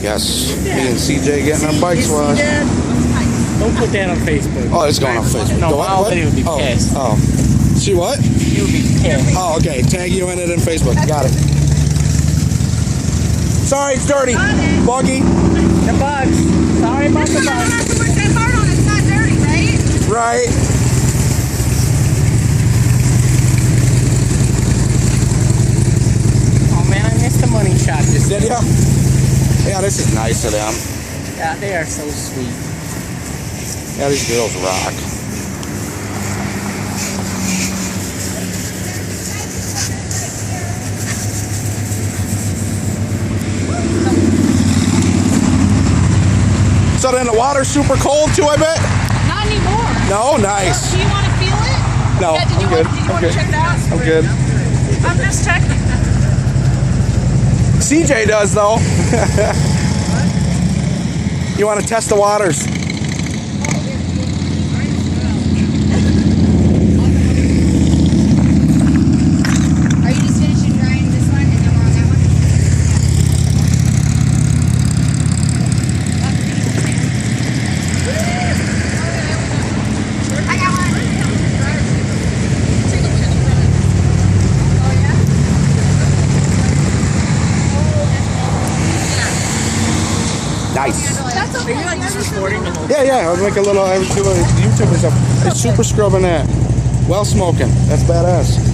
Yes, me and CJ getting our bikes washed. Don't put that on Facebook. Oh, it's going on Facebook. No, my old lady would be pissed. Oh. She what? She would be pissed. Oh, okay. Tag you in it in Facebook. Got it. Sorry, it's dirty. Buggy. The bugs. Sorry about the bugs. I don't have to work that hard on it. It's not dirty, right? Right. Oh man, I missed the money shot. Did ya? Yeah, this is nice of them. Yeah, they are so sweet. Yeah, these girls rock. So then the water's super cold too, I bet? Not anymore. No? Nice. Do you want to feel it? No, Yeah, I'm good. Did you want to check it out? I'm good. I'm just checking. CJ does though. You want to test the waters? Are you just finishing drying this one and then we're on that one? I got one. Oh yeah? Nice. That's okay. Are you like just recording the whole Yeah, I'll make a little, I would do a YouTube and stuff. It's super scrubbing that. Well smoking. That's badass.